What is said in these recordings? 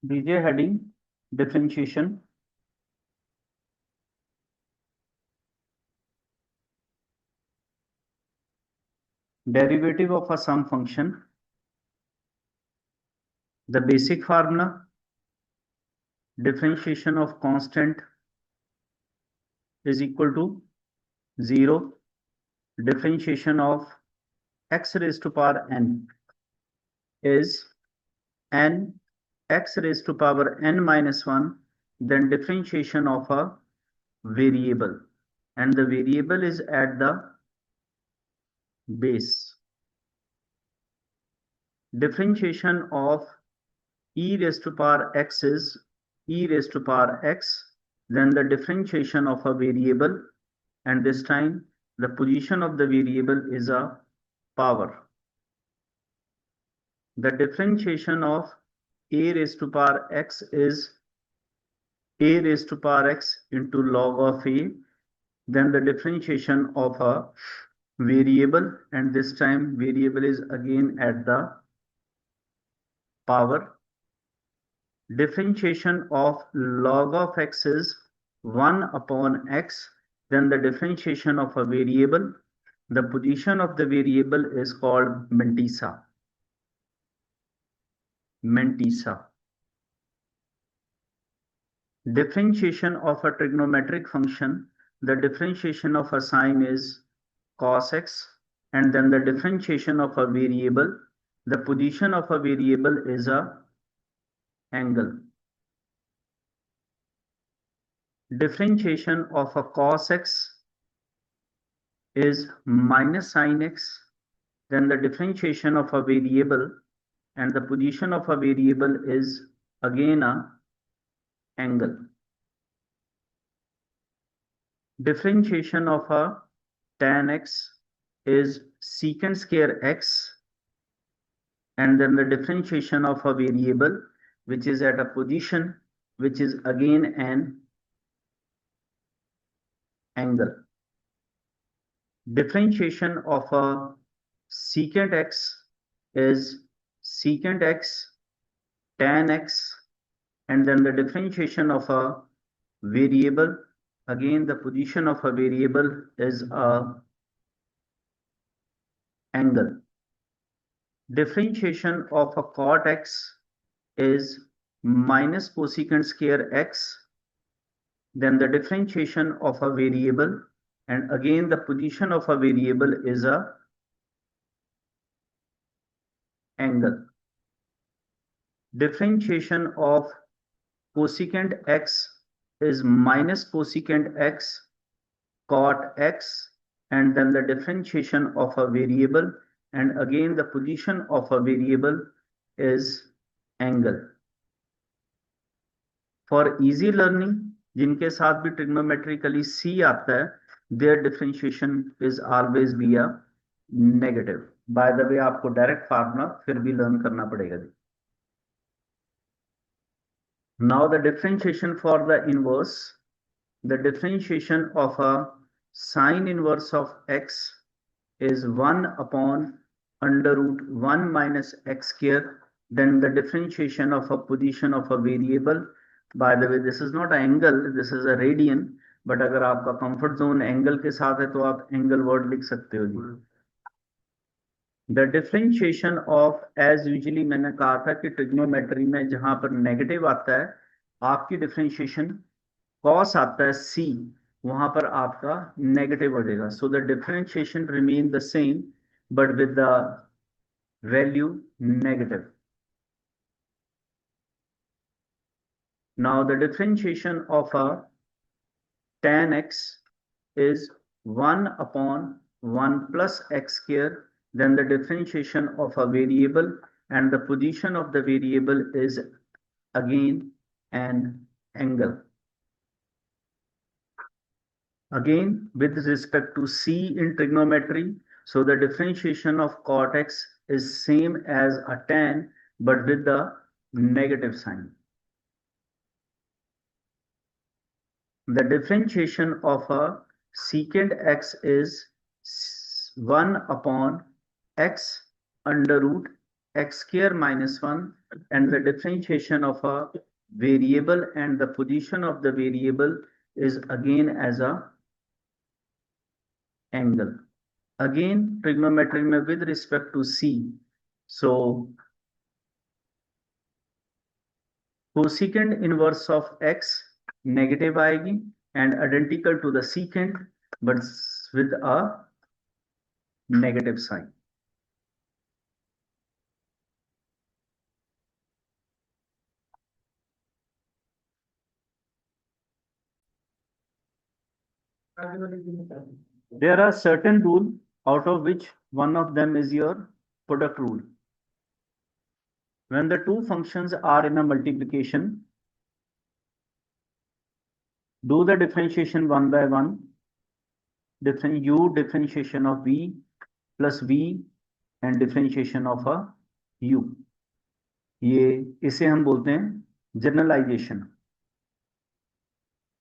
दीजिए heading differentiation. Derivative of a sum function, the basic formula, differentiation of constant is equal to 0, differentiation of x raised to power n is n x raised to power n minus 1, then differentiation of a variable, and the variable is at the base. Differentiation of e raised to power x is e raised to power x, then the differentiation of a variable, and this time the position of the variable is a power. The differentiation of a raised to power x is a raised to power x into log of a, then the differentiation of a variable, and this time variable is again at the power. Differentiation of log of x is 1 upon x, then the differentiation of a variable, the position of the variable is called mantissa. Differentiation of a trigonometric function, the differentiation of a sine is cos x, and then the differentiation of a variable, the position of a variable is a angle. Differentiation of a cos x is minus sine x, then the differentiation of a variable and the position of a variable is again a angle. Differentiation of a tan x is secant square x, and then the differentiation of a variable which is at a position which is again an angle. Differentiation of a secant x is secant x tan x, and then the differentiation of a variable, again the position of a variable is a angle. Differentiation of a cot x is minus cosecant square x, then the differentiation of a variable, and again the position of a variable is a angle. Differentiation of cosecant x is minus cosecant x cot x, and then the differentiation of a variable, and again the position of a variable is angle. For easy learning, जिनके साथ भी trigonometrically c आता है, their differentiation is always be a negative. By the way, आपको direct formula फिर भी learn करना पड़ेगा. Now the differentiation for the inverse, the differentiation of a sine inverse of x is 1 upon under root 1 minus x square, then the differentiation of a position of a variable. By the way, this is not an angle, this is a radian, but अगर आपका comfort zone angle के साथ है तो आप angle word लिख सकते हो जी. The differentiation of, as usually मैंने कहा था कि trigonometry में जहां पर negative आता है आपकी differentiation cos आता है c, वहां पर आपका negative हो जाएगा. So the differentiation remain the same but with the value negative. Now the differentiation of a tan x is 1 upon 1 plus x square, then the differentiation of a variable and the position of the variable is again an angle. Again, with respect to c in trigonometry, so the differentiation of cot x is same as a tan but with the negative sign. The differentiation of a secant x is 1 upon x under root x square minus 1 and the differentiation of a variable and the position of the variable is again as a angle. Again trigonometry में with respect to c, so cosecant inverse of x negative आएगी and identical to the secant but with a negative sign. There are certain rules out of which one of them is your product rule. When the two functions are in a multiplication, do the differentiation one by one. Differentiation of v plus v and differentiation of a u. ये इसे हम बोलते हैं generalization.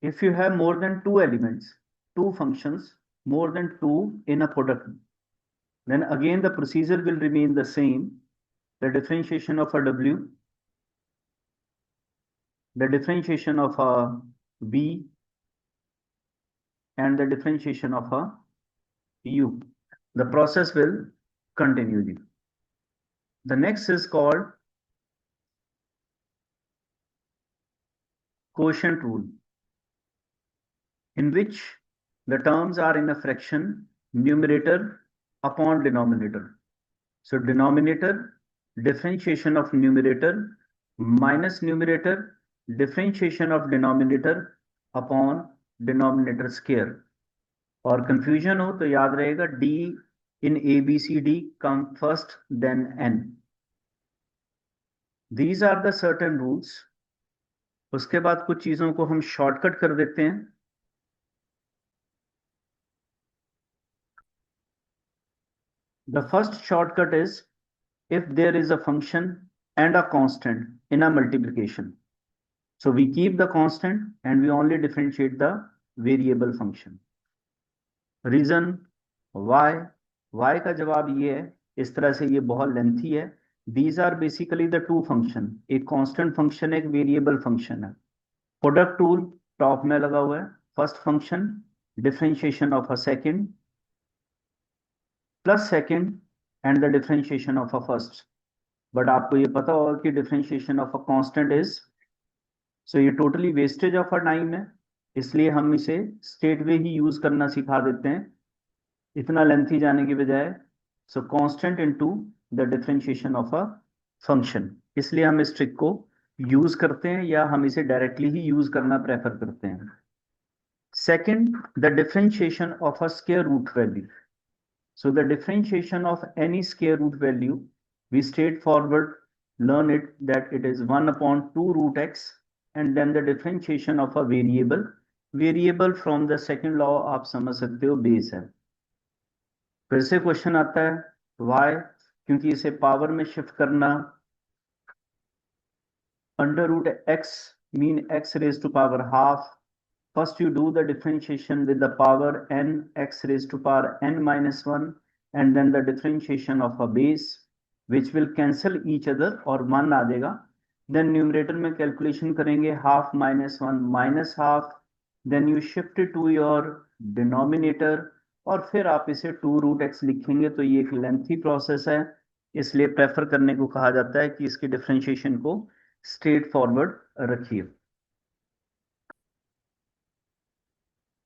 If you have more than two elements, two functions, more than two in a product, then again the procedure will remain the same. The differentiation of a w, the differentiation of a v, and the differentiation of a u. The process will continue. The next is called quotient rule, in which the terms are in a fraction, numerator upon denominator. So denominator, differentiation of numerator minus numerator, differentiation of denominator upon denominator square. और confusion हो तो याद रहेगा d in ABCD come first then n. These are the certain rules. उसके बाद कुछ चीजों को हम शॉर्टकट कर देते हैं. The first shortcut is if there is a function and a constant in a multiplication. So we keep the constant and we only differentiate the variable function. Reason why? Why का जवाब ये है, इस तरह से ये बहुत लेंथी है. These are basically the two function. एक constant function एक variable function है. Product rule टॉप में लगा हुआ है. First function differentiation of a second plus second and the differentiation of a first. But आपको ये पता होगा कि differentiation of a constant is, so ये totally wastage of a time है, इसलिए हम इसे straight way ही use करना सिखा देते हैं इतना lengthy जाने की बजाय. So constant into the differentiation of a function, इसलिए हम इस trick को use करते हैं या हम इसे directly ही use करना prefer करते हैं. Second, the differentiation of a square root value. So the differentiation of any square root value, we straightforward learn it that it is 1 upon 2 root x, and then the differentiation of a variable. Variable from the second law आप समझ सकते हो base है. फिर से question आता है why? क्योंकि इसे पावर में शिफ्ट करना, under root x mean x raised to power half. First you do the differentiation with the power n x raised to power n minus 1 and then the differentiation of a base which will cancel each other और 1 आ जाएगा. Then numerator में calculation करेंगे half minus 1 minus half. Then you shift it to your denominator और फिर आप इसे 2 root x लिखेंगे. तो ये एक lengthy process है, इसलिए prefer करने को कहा जाता है कि इसकी differentiation को straight forward रखिए.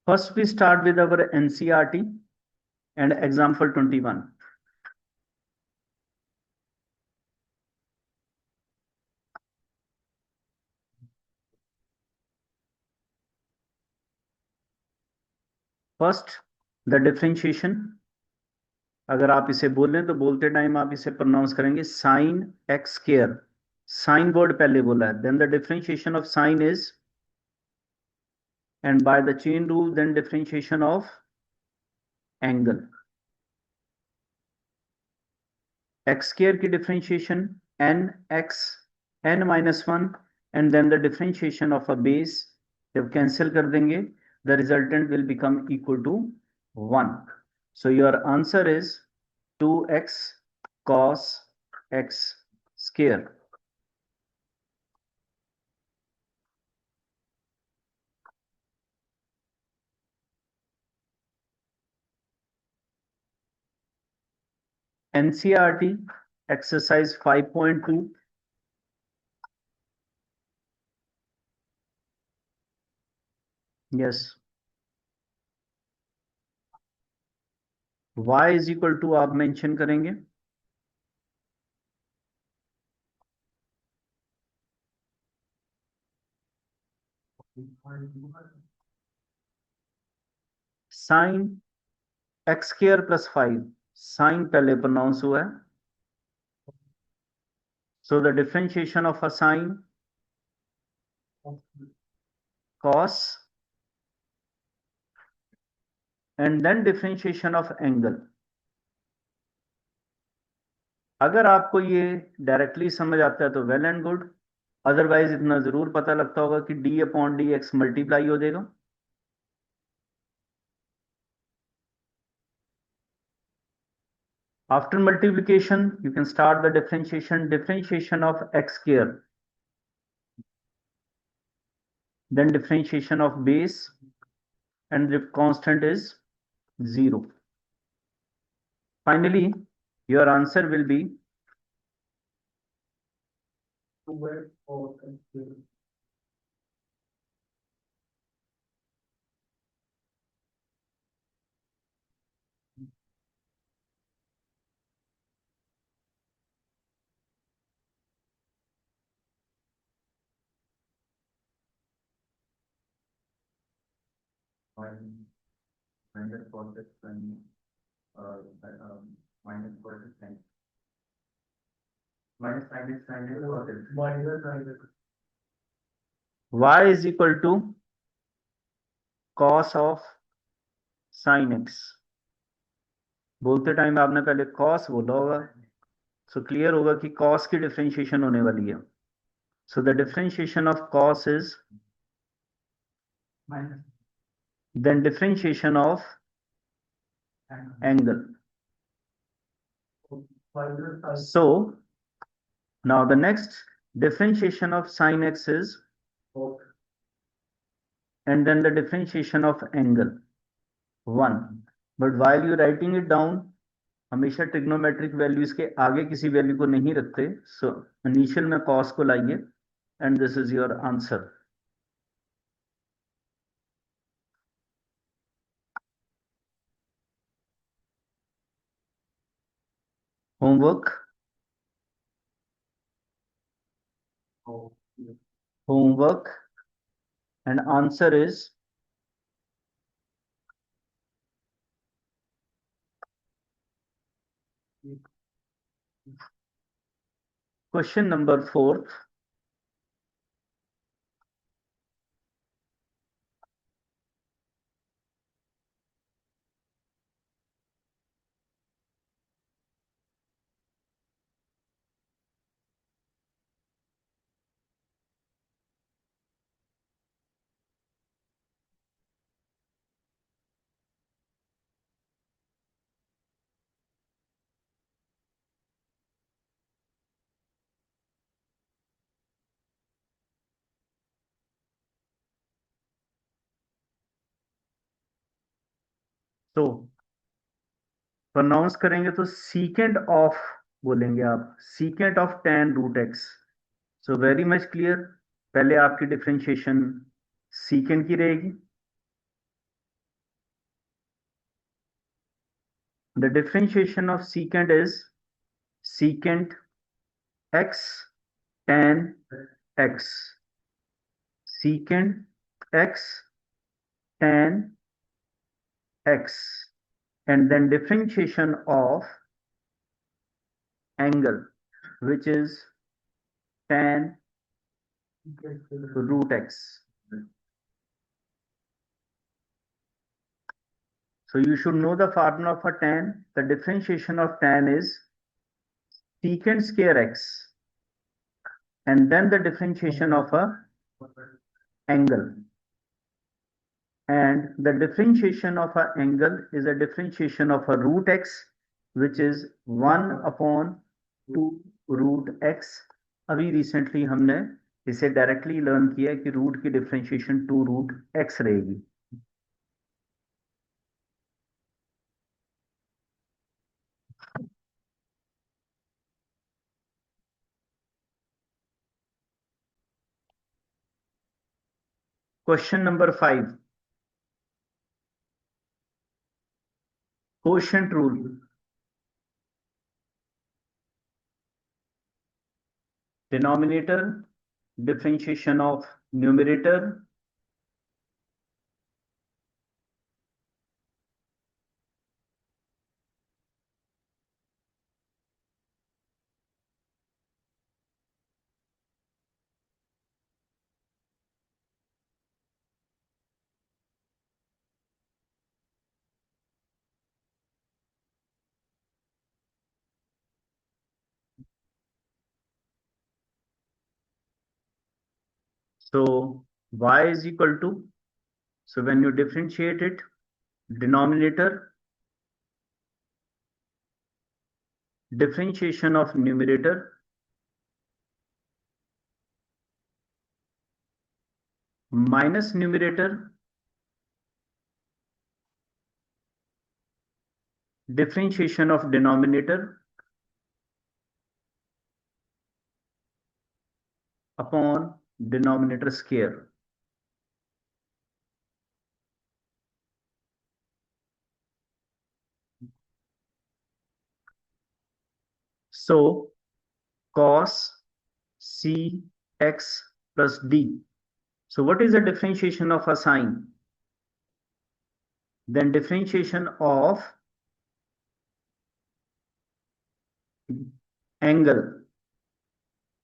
First, we start with our NCERT and example 21. First, the differentiation. अगर आप इसे बोलें तो बोलते टाइम आप इसे प्रोनाउंस करेंगे sin x square. Sin word पहले बोला है. Then the differentiation of sin is, and by the chain rule, then differentiation of angle. X square की differentiation n x n minus 1 and then the differentiation of a base. जब cancel कर देंगे, the resultant will become equal to 1. So your answer is 2x cos x square. NCERT exercise 5.2. Yes. Y is equal to आप mention करेंगे sine x square plus 5. Sine पहले pronounce हुआ है, so the differentiation of a sine cos and then differentiation of angle. अगर आपको ये directly समझ आता है तो वेल एंड गुड, अदरवाइज इतना जरूर पता लगता होगा कि d upon d x multiply हो जाएगा. After multiplication you can start the differentiation of x square, then differentiation of base, and the constant is 0. Finally your answer will be minus cos x and minus cos x and minus sin x and cos x. Y is equal to cos of sin x. बोलते time आपने पहले cos बोला होगा, so clear होगा कि cos की differentiation होने वाली है. So the differentiation of cos is then differentiation of angle. So now the next differentiation of sin x is and then the differentiation of angle 1. But while you writing it down, हमेशा trigonometric values के आगे किसी value को नहीं रखते, so initial में cos को लाइए and this is your answer. Homework and answer is question number 4. तो प्रोनाउंस करेंगे तो सीकेंट ऑफ बोलेंगे आप, secant of tan root x. So very much clear. पहले आपकी डिफरेंशिएशन सीकेंट की रहेगी. The differentiation of secant is secant x tan x. secant x tan x and then differentiation of angle which is tan root x. So you should know the formula for tan. The differentiation of tan is secant square x and then the differentiation of a angle, and the differentiation of an angle is a differentiation of a root x which is 1 upon 2 root x. अभी recently हमने इसे directly learn किया कि root की differentiation two root x रहेगी। Question number 5, quotient rule. Denominator differentiation of numerator so y is equal to, so when you differentiate it, denominator differentiation of numerator minus numerator differentiation of denominator upon denominator square. So cos c x plus d. So what is the differentiation of a sine? Then differentiation of angle.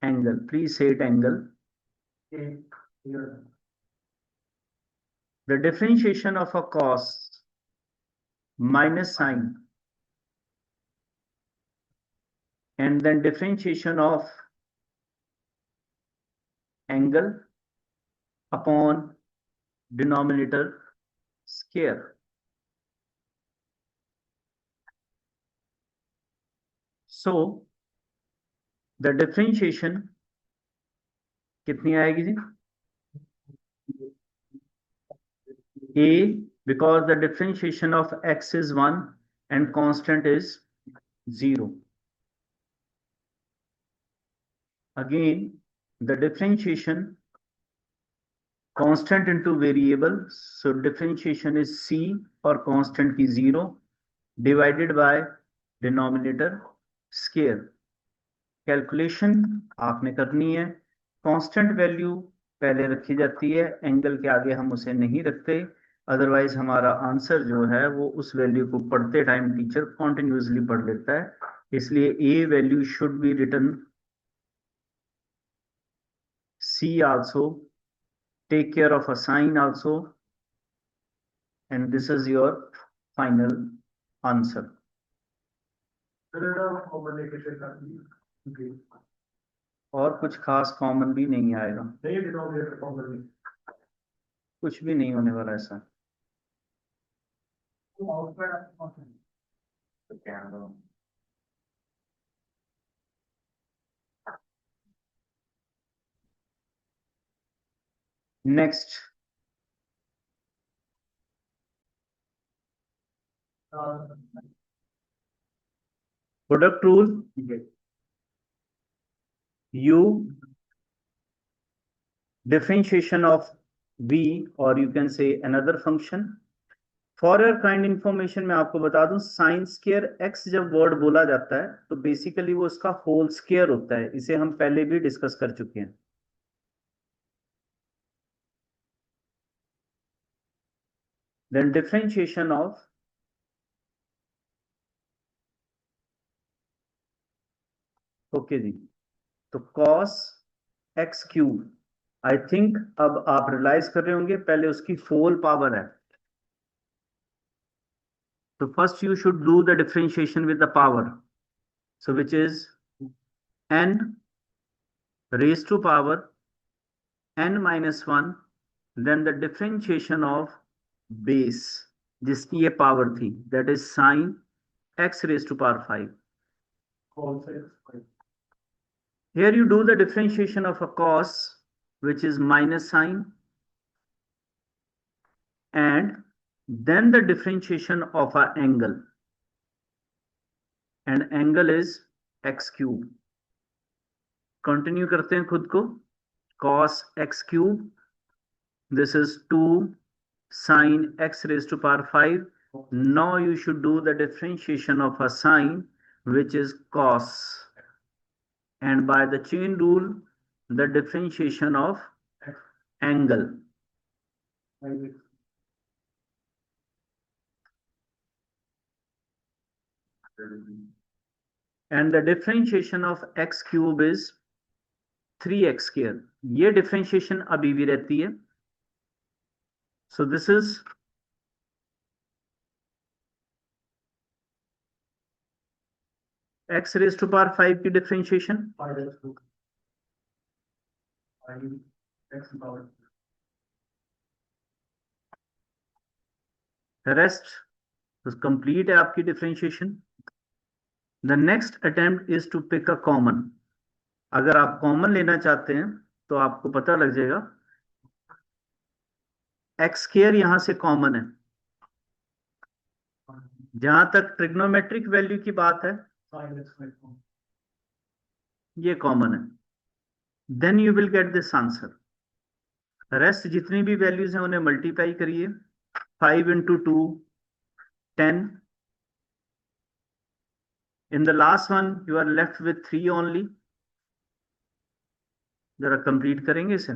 Angle. Please say it angle. The differentiation of a cos minus sine, and then differentiation of angle upon denominator square. So the differentiation कितनी आएगी जी? A, because the differentiation of x is 1 and constant is 0. Again, the differentiation constant into variable, so differentiation is c or constant की 0 divided by denominator square. Calculation आपने करनी है, constant value पहले रखी जाती है, एंगल के आगे हम उसे नहीं रखते, अदरवाइज हमारा आंसर जो है वो उस वैल्यू को पढ़ते टाइम टीचर कॉन्टिन्यूसली पढ़ लेता है, इसलिए a value should be written c also, take care of a sign also, and this is your final answer. और कुछ खास कॉमन भी नहीं आएगा, कुछ भी नहीं होने वाला ऐसा। Next, product rule. U differentiation of v, or you can say another function. For your kind information मैं आपको बता दूं, साइन स्क्वायर x जब वर्ड बोला जाता है तो बेसिकली वो उसका होल स्क्वायर होता है, इसे हम पहले भी डिस्कस कर चुके हैं। Then differentiation of ओके जी, तो cos x cube, I think अब आप रियलाइज कर रहे होंगे पहले उसकी होल पावर है, तो first you should do the differentiation with the power, so which is n raised to power n minus 1, then the differentiation of base जिसकी ये पावर थी, that is sin x raised to power 5. Here you do the differentiation of a cos, which is minus sign, and then the differentiation of an angle, and angle is x cube. Continue करते हैं खुद को. cos x cube, this is 2 sin x raised to power 5. Now you should do the differentiation of a sine, which is cos, and by the chain rule the differentiation of angle. And the differentiation of x cube is 3x square. ये differentiation अभी भी रहती है. So this is x raised to power 5 की differentiation. Rest is complete है आपकी differentiation. The next attempt is to pick a common. अगर आप common लेना चाहते हैं तो आपको पता लग जाएगा x square यहां से common है. जहां तक ट्रिग्नोमेट्रिक वैल्यू की बात है ये कॉमन है. Then you will get this answer. Rest जितनी भी वैल्यूज हैं उन्हें मल्टीप्लाई करिए. 5 into 2 10. In the last one you are left with 3 only. जरा कंप्लीट करेंगे इसे.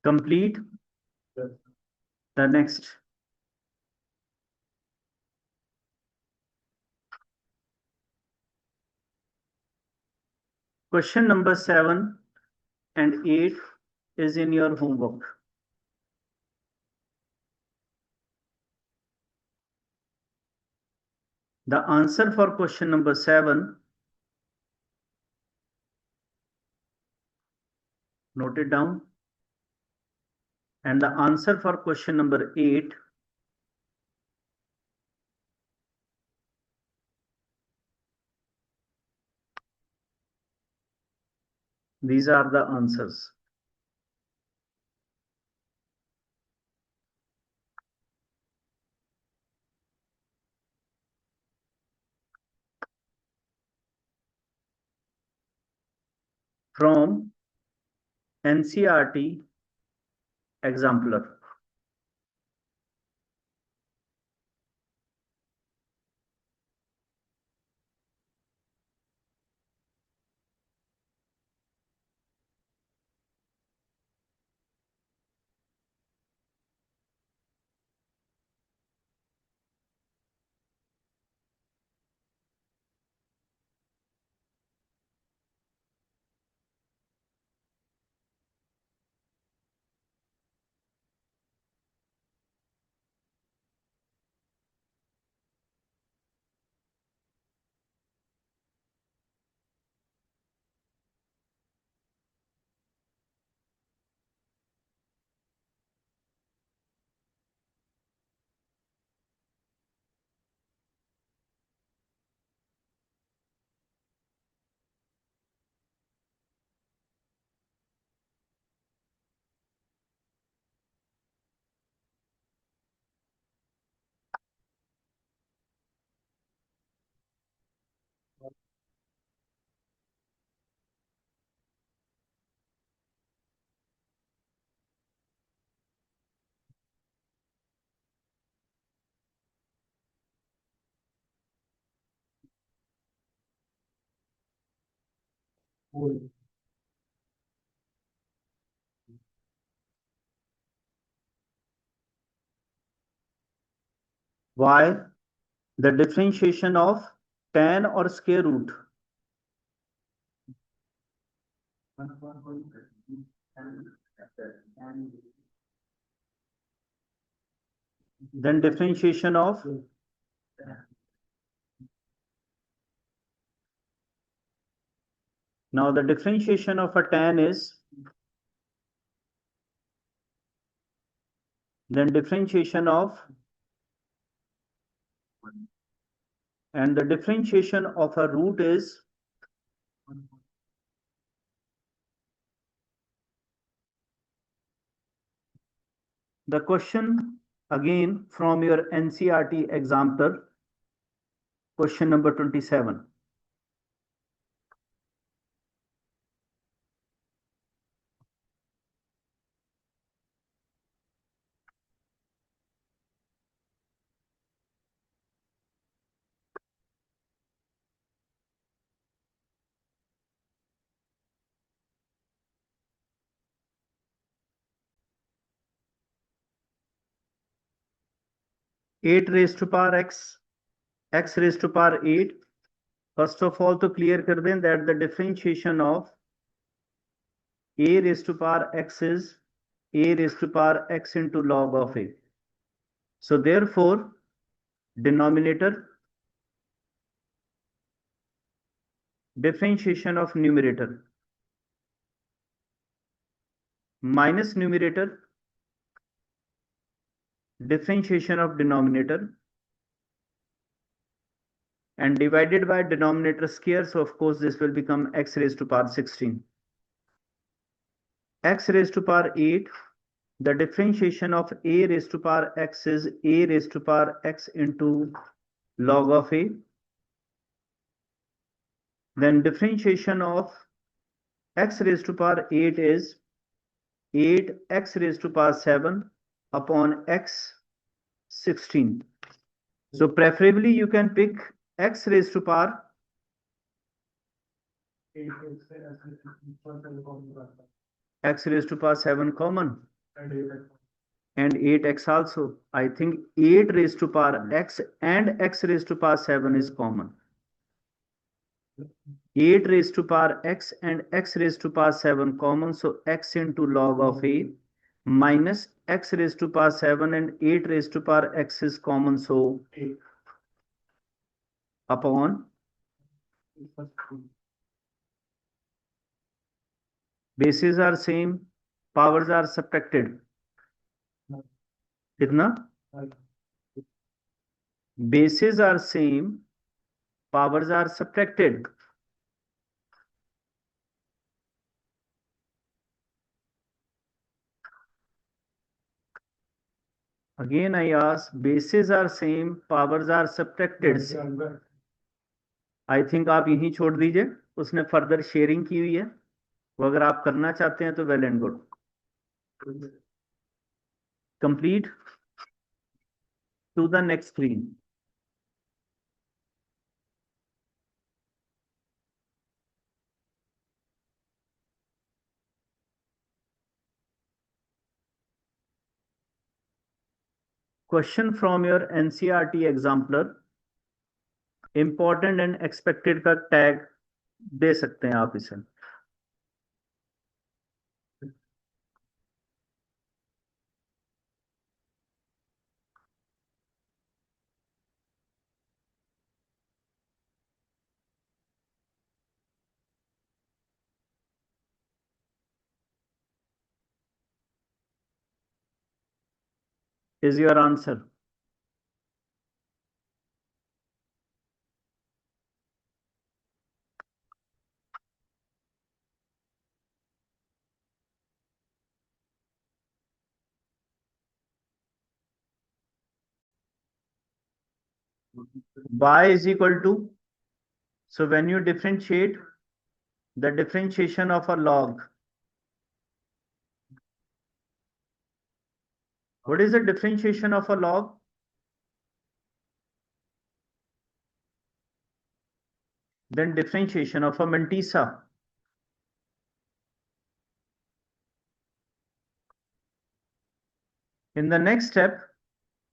Complete the next. Question number 7 and 8 is in your homework. The answer for question number 7, note it down, and the answer for question number 8, these are the answers. From NCERT exemplar. Why? The differentiation of tan और square root. Then differentiation of now the differentiation of a tan is then differentiation of and the differentiation of a root is the question again from your NCERT example, question number 27. Eight raised to power x raised to power 8. First of all, to clear कर दें that the differentiation of a raised to power x is a raised to power x into log of a. So therefore, denominator differentiation of numerator minus numerator differentiation of denominator and divided by denominator square. So of course this will become x raised to power 16. X raised to power 8. The differentiation of a raised to power x is a raised to power x into log of a. Then differentiation of x raised to power 8 is 8x raised to power 7 upon x 16. So preferably you can pick x raised to power x raised to power 7 common and 8x also. I think 8 raised to power x and x raised to power 7 is common. 8 raised to power x and x raised to power 7 common. So x into log of a minus x raised to power 7 and 8 raised to power x is common. So upon bases are same, powers are subtracted. कितना? Bases are same, powers are subtracted. Again I ask, bases are same, powers are subtracted. I think आप यहीं छोड़ दीजिए, उसने further sharing की हुई है, वो अगर आप करना चाहते हैं तो well and good. Complete to the next screen. Question from your NCERT exemplar. Important and expected का टैग दे सकते हैं आप इसे. Is your answer? Y is equal to, so when you differentiate the differentiation of a log, what is the differentiation of a log? Then differentiation of a mantissa. In the next step,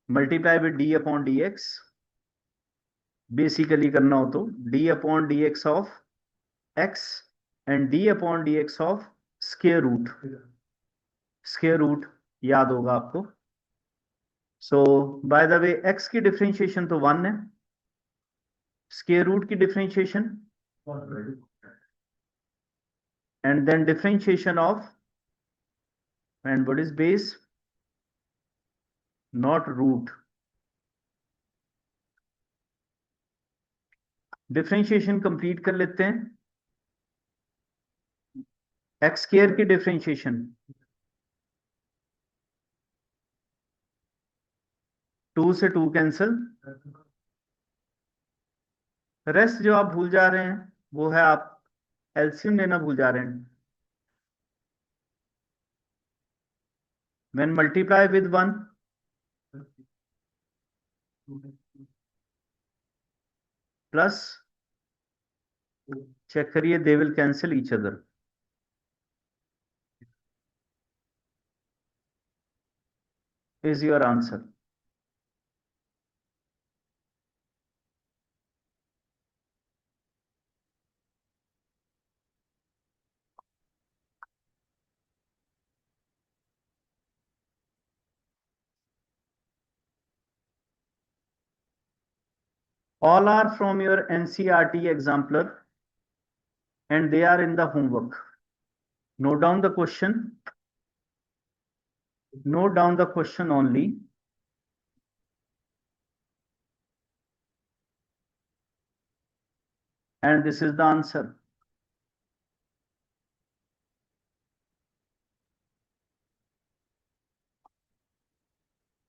multiply with d upon dx. Basically करना हो तो d upon d x of x and d upon d x of square root. Square root याद होगा आपको। So by the way x की differentiation तो 1 है, square root की differentiation and then differentiation of, and what is base, not root। Differentiation complete कर लेते हैं। एक्स स्क्वायर की डिफरेंशिएशन 2 से 2 कैंसिल, रेस्ट जो आप भूल जा रहे हैं वो है आप एलसीएम लेना भूल जा रहे हैं। When multiply with 1 plus, check करिए they will cancel each other. Is your answer. All are from your NCERT exemplar and they are in the homework. Note down the question. Note down the question only. And this is the answer.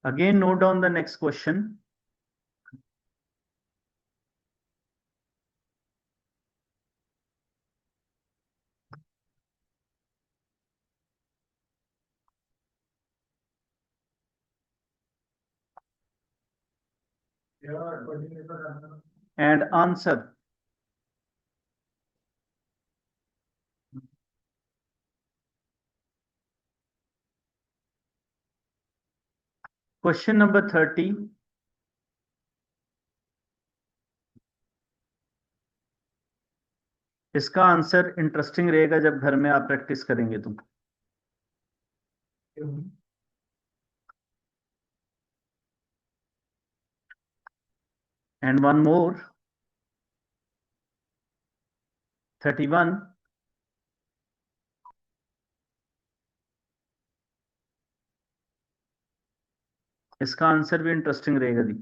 Again, note down the next question. And answer. Question number 30. इसका answer interesting रहेगा जब घर में आप practice करेंगे तो। And one more. 31. इसका answer भी इंटरेस्टिंग रहेगा दी।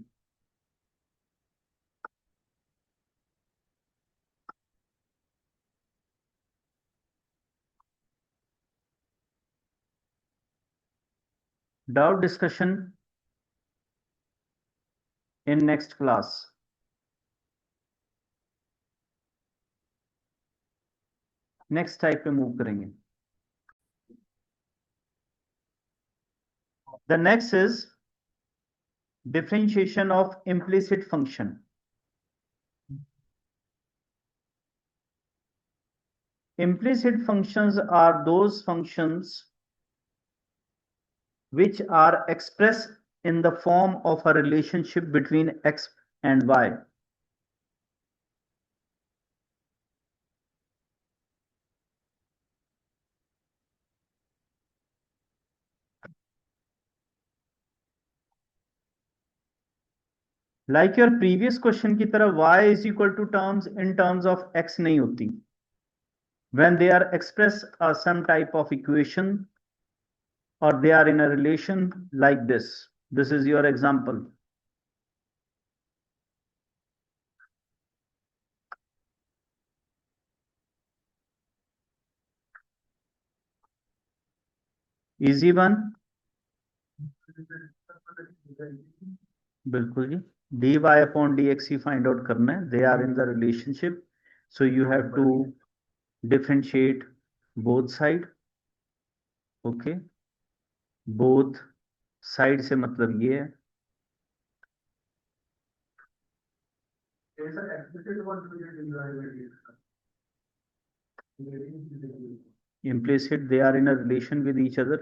Doubt discussion in next class. Next type पे मूव करेंगे। The next is differentiation of implicit function. Implicit functions are those functions which are expressed in the form of a relationship between x and y. Like your previous question की तरह y is equal to terms in terms of x नहीं होती. When they are expressed as some type of equation or they are in a relation like this. This is your example. Easy one. बिल्कुल जी, dy upon dx ही find out करना है। They are in the relationship, so you have to differentiate both side. Okay, both side से मतलब ये है implicit, they are in a relation with each other.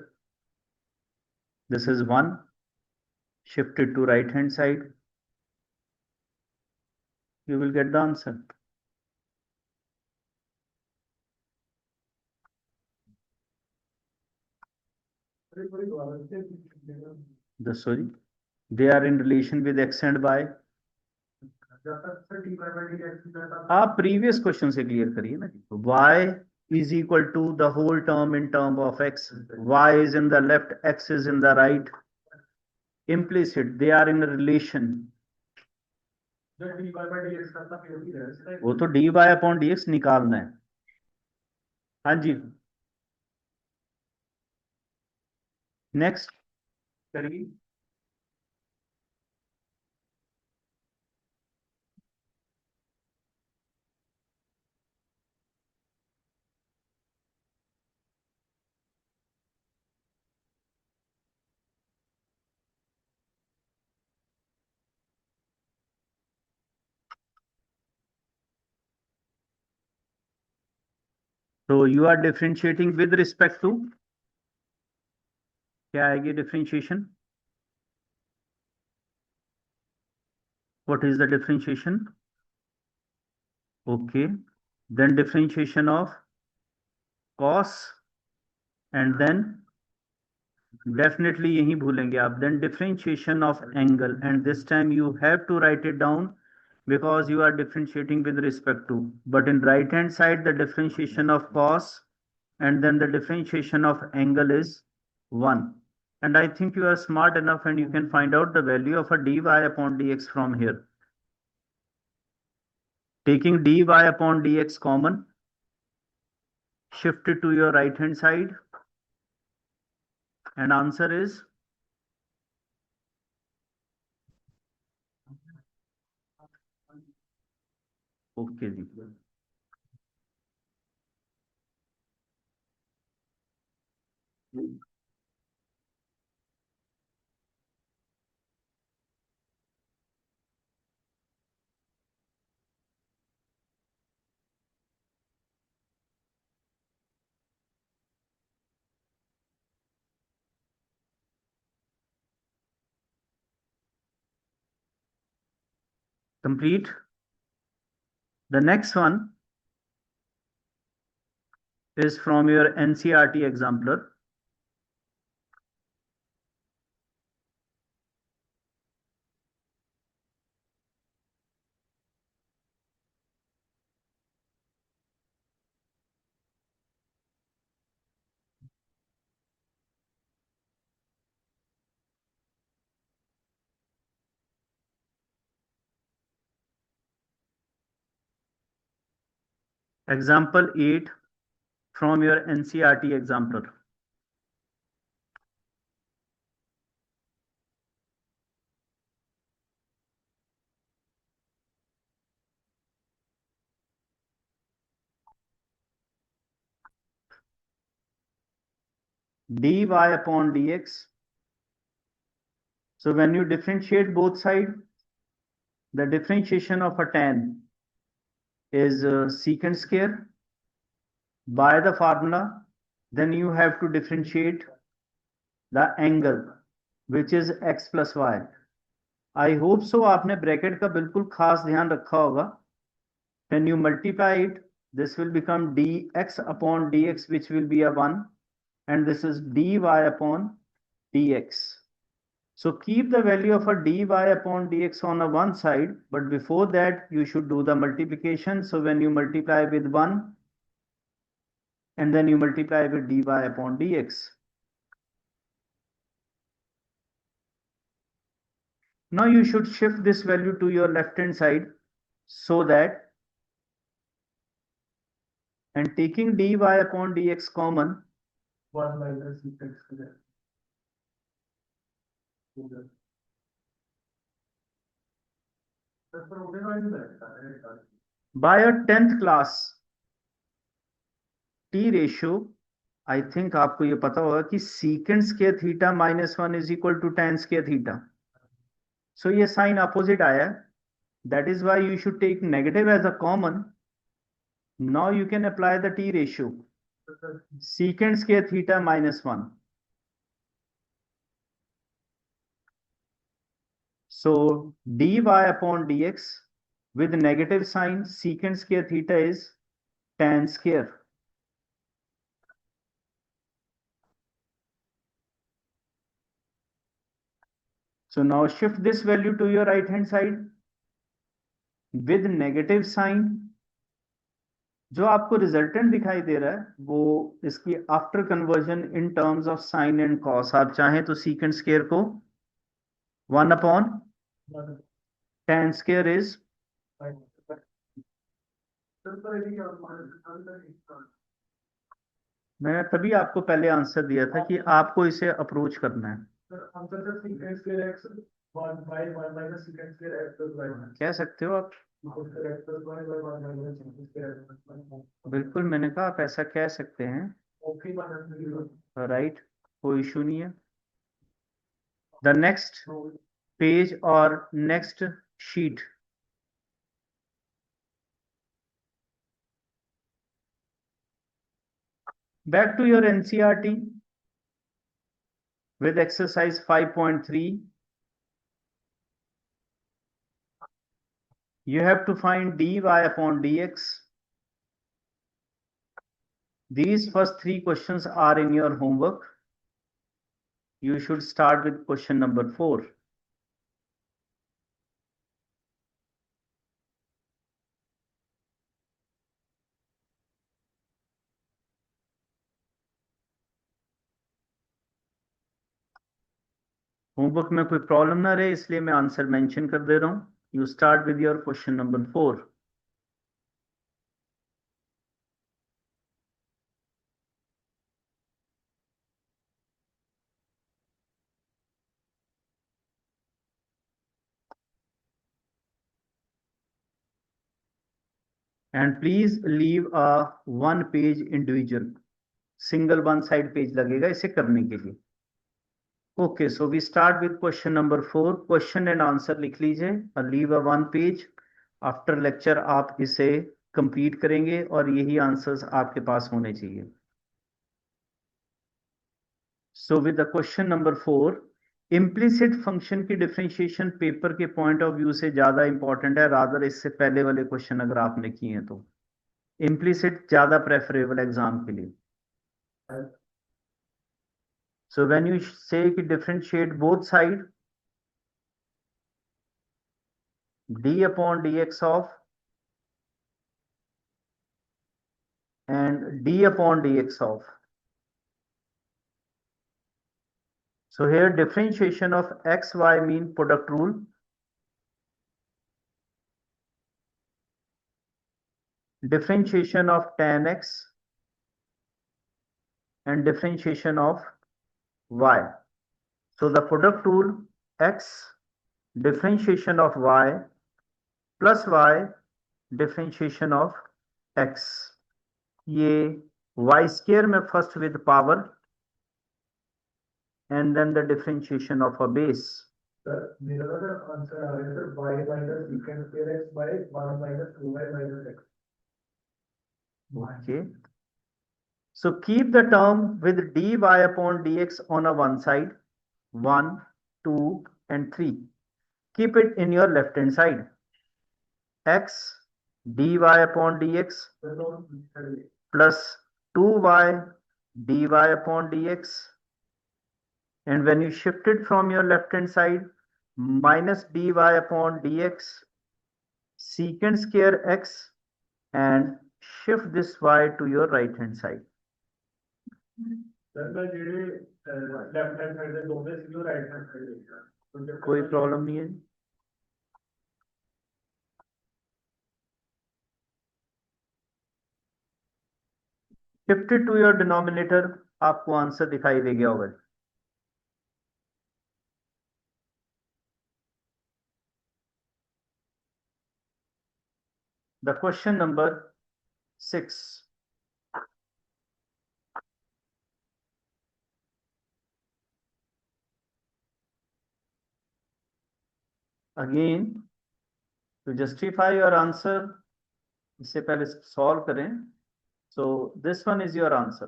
This is 1, shifted to right hand side. You will get the answer. Sorry, they are in relation with x and y. आप previous question से clear करिए ना. y is equal to the whole term in term of x. y is in the left, x is in the right. Implicit, they are in a relation. वो तो dy upon dx निकालना है. हाँ जी, next करिए. तो you are differentiating with respect to, क्या आएगी differentiation? What is the differentiation? Okay, then differentiation of cos and then definitely यही भूलेंगे आप, then differentiation of angle, and this time you have to write it down because you are differentiating with respect to. But in right hand side, the differentiation of cos and then the differentiation of angle is 1. And I think you are smart enough and you can find out the value of a dy upon dx from here. Taking dy upon dx common, shift it to your right hand side, and answer is okay. Complete. The next one is from your NCERT exemplar. Example 8 from your NCERT exemplar. dy upon dx. So when you differentiate both sides, the differentiation of a tan is secant square by the formula. Then you have to differentiate the angle, which is x plus y. I hope so आपने bracket का बिल्कुल खास ध्यान रखा होगा. When you multiply it, this will become dx upon dx, which will be a 1, and this is dy upon dx. So keep the value of a dy upon dx on a one side, but before that you should do the multiplication. So when you multiply with 1 and then you multiply with dy upon dx. Now you should shift this value to your left hand side so that, and taking dy upon dx common, 1 minus secant square. By a 10th class T ratio, I think आपको ये पता होगा कि secant square theta minus 1 is equal to tan square theta. So ये sign opposite आया. That is why you should take negative as a common. Now you can apply the T ratio. Secant square theta minus 1. So dy upon dx with negative sign, secant square theta is tan square. So now shift this value to your right hand side with negative sign. जो आपको resultant दिखाई दे रहा है वो इसकी after conversion in terms of sine and cos, आप चाहें तो सीकेंट स्क्वायर को 1/tan स्क्वायर इज, मैंने तभी आपको पहले आंसर दिया था कि आपको इसे अप्रोच करना है। कह सकते हो आप, बिल्कुल मैंने कहा आप ऐसा कह सकते हैं, राइट, कोई इशू नहीं है। द नेक्स्ट पेज और next sheet, back to your NCERT with exercise 5.3. You have to find dy upon dx. These first three questions are in your homework. You should start with question number 4. Homework में कोई problem ना रहे इसलिए मैं answer mention कर दे रहा हूं। You start with your question number 4. And please leave a one page individual, single one side page लगेगा इसे करने के लिए। Okay, so we start with question number 4. Question and answer लिख लीजिए और leave a one page. After lecture आप इसे कंप्लीट करेंगे और यही आंसर्स आपके पास होने चाहिए। So with the question number 4, implicit function की डिफरेंशिएशन पेपर के पॉइंट ऑफ व्यू से ज्यादा इंपॉर्टेंट है, रादर इससे पहले वाले क्वेश्चन अगर आपने किए हैं तो इम्प्लिसिट ज्यादा प्रेफरेबल एग्जाम के लिए। So when you say कि differentiate both side, d upon dx of and d upon dx of. So here differentiation of x, y mean product rule. Differentiation of tan x and differentiation of y. So the product rule x differentiation of y plus y differentiation of x. ये y square में first with power and then the differentiation of a base. Sir, मेरा ना answer आ रहा है sir y minus secant square x by 1 minus 2y minus x. Okay. So keep the term with dy upon dx on a one side, 1, 2 and 3. Keep it in your left hand side. X dy upon dx plus 2y dy upon dx, and when you shift it from your left hand side, minus dy upon dx secant square x, and shift this y to your right hand side. Sir मैं जेडे left hand side से दोनों से right hand side लेगा कोई problem नहीं है। Shift it to your denominator, आपको आंसर दिखाई दे गया होगा। The question number 6. Again, to justify your answer, इससे पहले सॉल्व करें। So this one is your answer.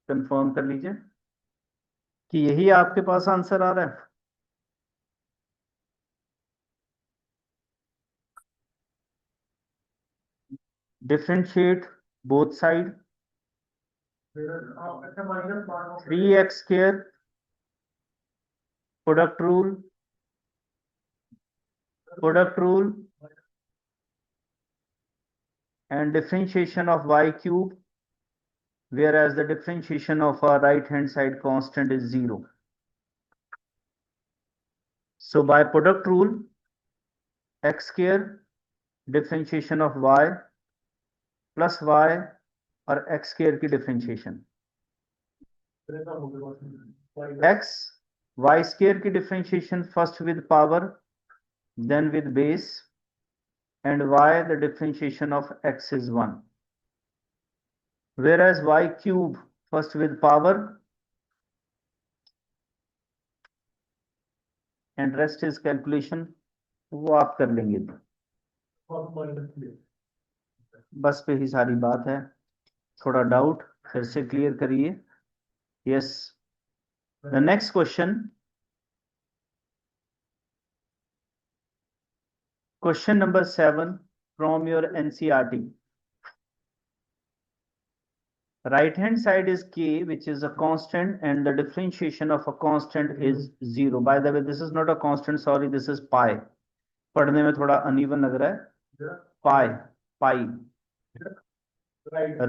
Confirm कर लीजिए कि यही आपके पास आंसर आ रहा है। Differentiate both side. अच्छा minus 3x square. Product rule. And differentiation of y cube, whereas the differentiation of our right hand side constant is 0. So by product rule, x square differentiation of y plus y और x square की differentiation, x y square की differentiation first with power then with base, and y the differentiation of x is 1, whereas y cube first with power and rest is calculation, वो आप कर लेंगे। बस पे ही सारी बात है, थोड़ा डाउट फिर से क्लियर करिए। Yes, the next question, question number 7 from your NCERT. Right hand side is k, which is a constant, and the differentiation of a constant is 0. By the way, this is not a constant, sorry, this is pi. पढ़ने में थोड़ा uneven लग रहा है। pi,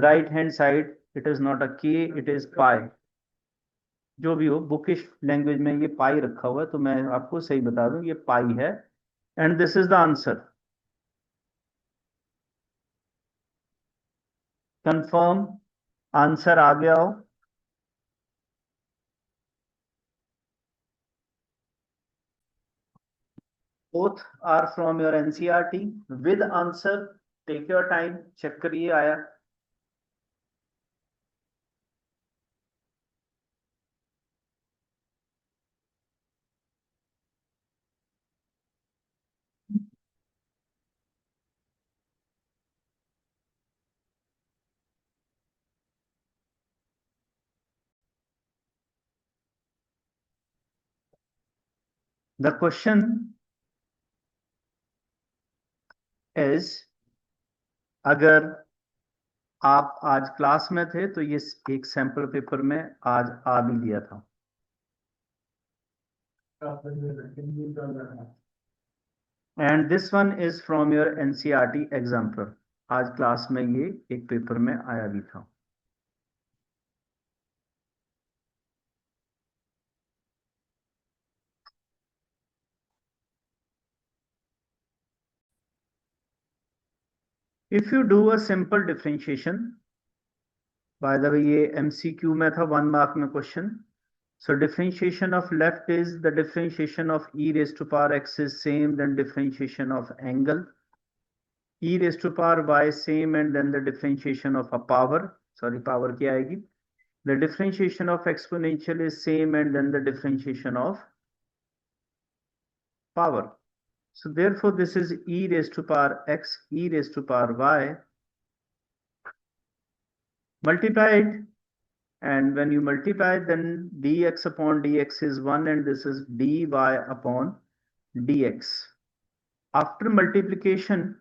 right hand side, it is not a k, it is pi. जो भी हो, bookish language में ये पाई रखा हुआ है, तो मैं आपको सही बता दूं ये पाई है, and this is the answer. Confirm answer आ गया हो? Both are from your NCERT with answer, take your time, check करिए आया। द क्वेश्चन इज, अगर आप आज क्लास में थे तो ये एक सैंपल पेपर में आज आ भी लिया था। And this one is from your NCERT exemplar, आज क्लास में ये एक पेपर में आया भी था। If you do a simple differentiation, by the way, ये MCQ में था, 1 mark में question. So differentiation of left is the differentiation of e raised to power x is same than differentiation of angle. E raised to power y same, and then the differentiation of a power. Sorry, power क्या आएगी? The differentiation of exponential is same, and then the differentiation of power. So therefore, this is e raised to power x, e raised to power y multiplied, and when you multiply, then dx upon dx is 1, and this is dy upon dx. After multiplication,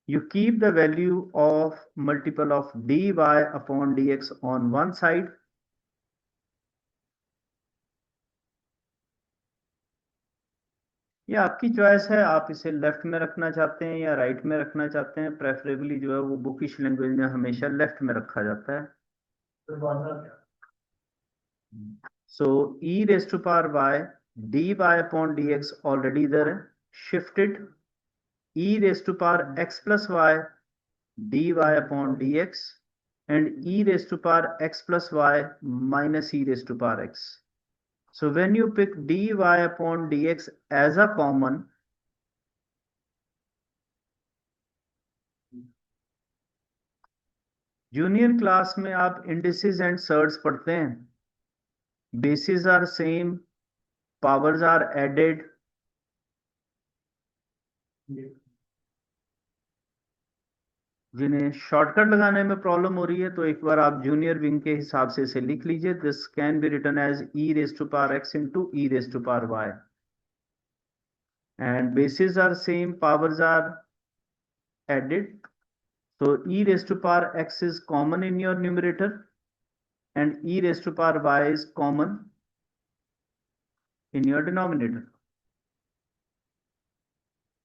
you keep the value of multiple of dy upon dx on one side, ये आपकी choice है, आप इसे left में रखना चाहते हैं या राइट में रखना चाहते हैं। प्रेफरेबली जो है वो बुकिश लैंग्वेज में हमेशा लेफ्ट में रखा जाता है। So e raised to power y dy upon dx already there, shifted e raised to power x plus y dy upon dx, and e raised to power x plus y minus e raised to power x. So when you pick dy upon dx as a common, junior class में आप indices and surds पढ़ते हैं, bases are same, powers are added. जिन्हें shortcut लगाने में problem हो रही है तो एक बार आप जूनियर विंग के हिसाब से इसे लिख लीजिए। This can be written as e raised to power x into e raised to power y, and bases are same, powers are added, So e raised to power x is common in your numerator and e raised to power y is common in your denominator.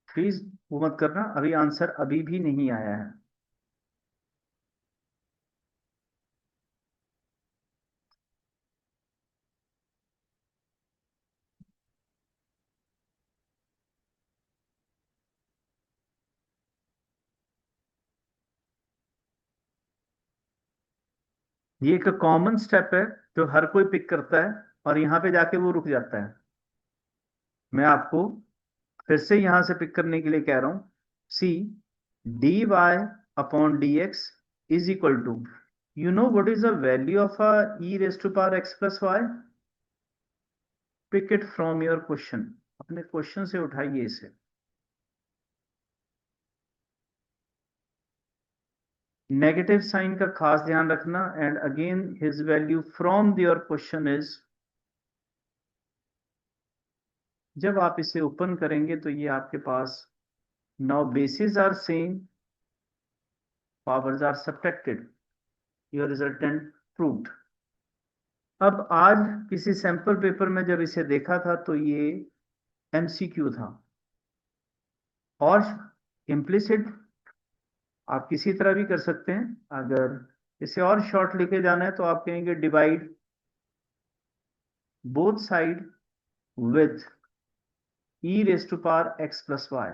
Please वो मत करना, अभी answer अभी भी नहीं आया है. ये एक कॉमन स्टेप है जो हर कोई पिक करता है और यहां पे जाके वो रुक जाता है. मैं आपको फिर से यहां से पिक करने के लिए कह रहा हूं. See dy upon dx is equal to, you know what is the value of a e raised to power x plus y? Pick it from your question. अपने क्वेश्चन से उठाइए इसे. नेगेटिव साइन का खास ध्यान रखना. And again his value from your question is, जब आप इसे ओपन करेंगे तो ये आपके पास now basis are same, powers are subtracted, your resultant proved. अब आज किसी सैंपल पेपर में जब इसे देखा था तो ये एमसीक्यू था और इम्प्लिसिट आप किसी तरह भी कर सकते हैं. अगर इसे और शॉर्ट लेके जाना है तो आप कहेंगे divide both side with e raised to power x plus y.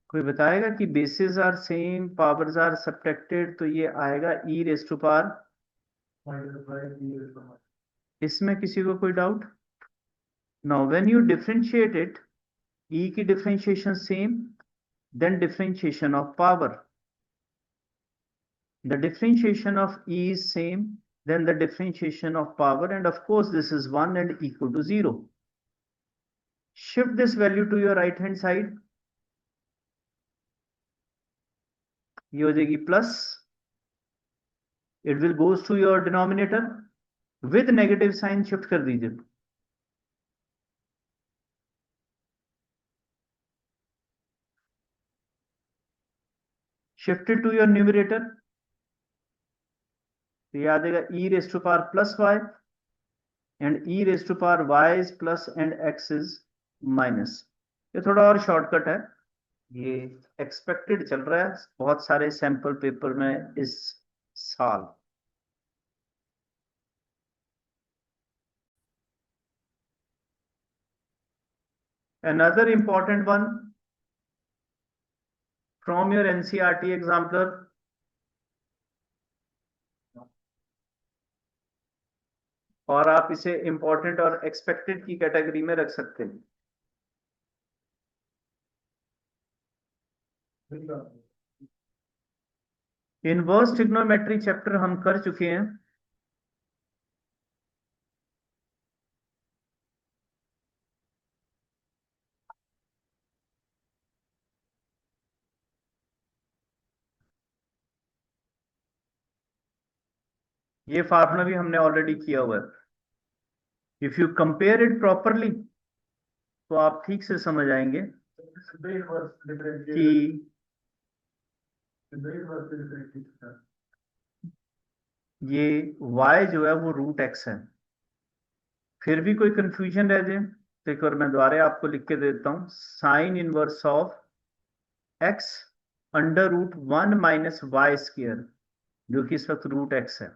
कोई बताएगा कि bases are same, powers are subtracted, तो ये आएगा e raised to power. इसमें किसी को कोई doubt? Now when you differentiate it, e की differentiation same, then differentiation of power. The differentiation of e is same, then the differentiation of power, and of course this is 1 and equal to 0. Shift this value to your right hand side. ये हो जाएगी plus. It will goes to your denominator with negative sign. Shift कर दीजिए. Shift it to your numerator. तो ये आ जाएगा e raised to power plus y and e raised to power y is plus and x is minus. ये थोड़ा और shortcut है, ये एक्सपेक्टेड चल रहा है बहुत सारे सैंपल पेपर में इस साल. Another important one from your NCERT examiner, और आप इसे इंपॉर्टेंट और एक्सपेक्टेड की कैटेगरी में रख सकते हैं. इनवर्स ट्रिग्नोमेट्री चैप्टर हम कर चुके हैं. ये फार्मूला भी हमने ऑलरेडी किया हुआ है. If you compare it properly तो आप ठीक से समझ आएंगे कि ये y जो है वो रूट x है. फिर भी कोई कंफ्यूजन रह जाए तो एक बार मैं दोबारा आपको लिख के देता हूं. Sine inverse of x under root 1 minus y square, जो कि इस वक्त रूट x है,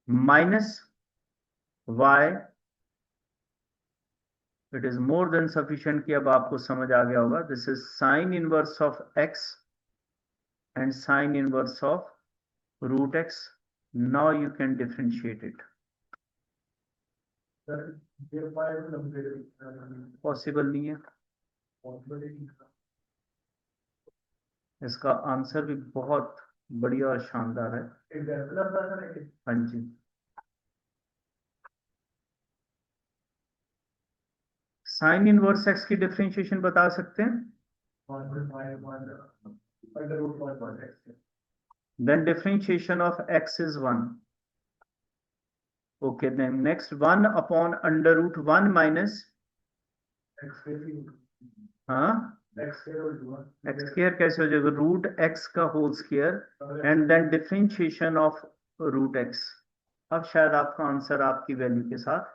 minus y. It is more than sufficient कि अब आपको समझ आ गया होगा. This is sine inverse of x and sine inverse of root x. Now you can differentiate it. Possible नहीं है. इसका आंसर भी बहुत बढ़िया और शानदार है. हाँ जी. साइन इनवर्स x की डिफरेंशिएशन बता सकते हैं? Then differentiation of x is 1. Okay, then next 1 upon under root 1 minus हाँ, X square हो जाएगा। एक्स स्क्र कैसे हो जाएगा, रूट एक्स का whole square and then differentiation of root x. अब शायद आपका आंसर आपकी वैल्यू के साथ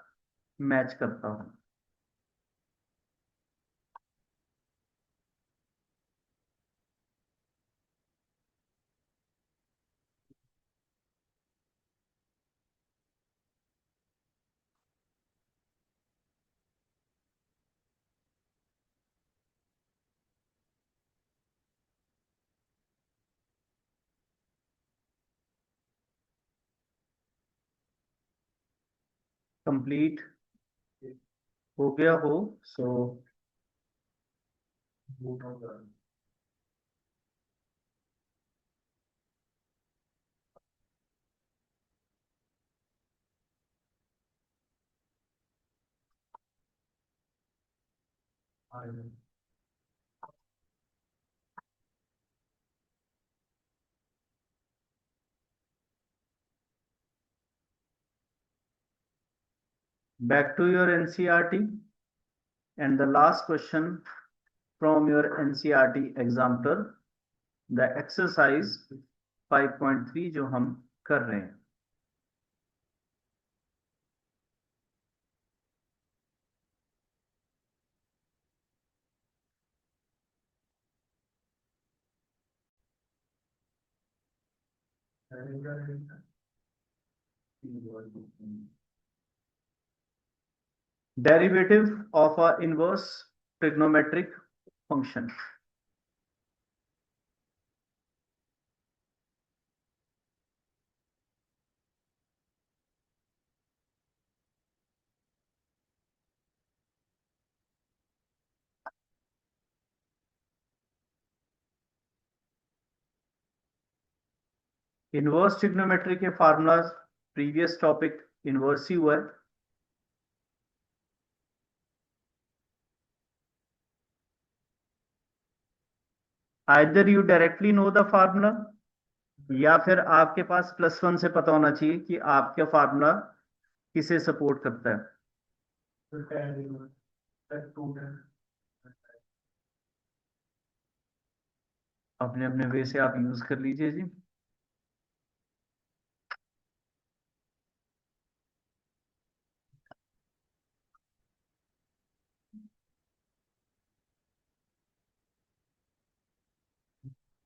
मैच करता हो। कंप्लीट हो गया हो सो रूट होगा। back to your NCERT and the last question from your NCERT example, the exercise 5.3 जो हम कर रहे हैं। Derivative of a inverse trigonometric function. Inverse trigonometry के फार्मूला प्रीवियस टॉपिक इनवर्स ही हुआ है। Either you directly know the formula या फिर आपके पास +1 से पता होना चाहिए कि आपका फार्मूला किसे सपोर्ट करता है। अपने अपने वे से आप यूज कर लीजिए जी।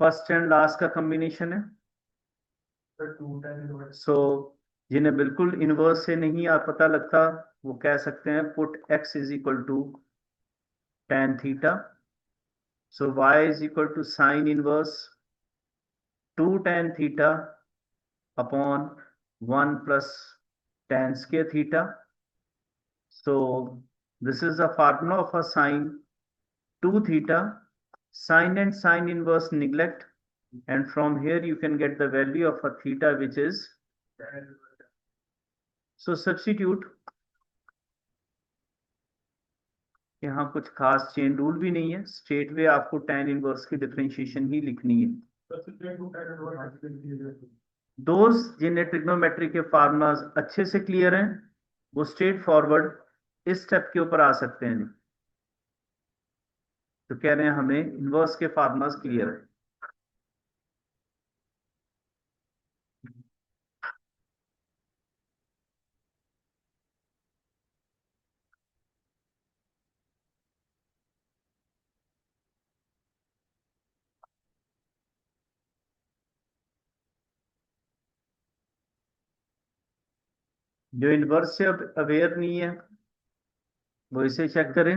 फर्स्ट एंड लास्ट का कॉम्बिनेशन है। सो जिन्हें बिल्कुल इनवर्स से नहीं आ पता लगता वो कह सकते हैं put x is equal to tan theta. So y is equal to sine inverse 2 tan theta upon 1 plus tan square theta. So this is the formula of a sine 2 theta. Sine and sine inverse neglect, and from here you can get the value of a theta, which is, so substitute। यहाँ कुछ खास chain rule भी नहीं है, straight way आपको tan inverse की differentiation ही लिखनी है। दोस्त जिन्हें ट्रिग्नोमेट्री के फार्मूलाज अच्छे से क्लियर हैं वो स्ट्रेट फॉरवर्ड इस स्टेप के ऊपर आ सकते हैं। तो कह रहे हैं हमें इनवर्स के फार्मूलाज क्लियर है। जो इनवर्स से अवेयर नहीं है वो इसे चेक करें,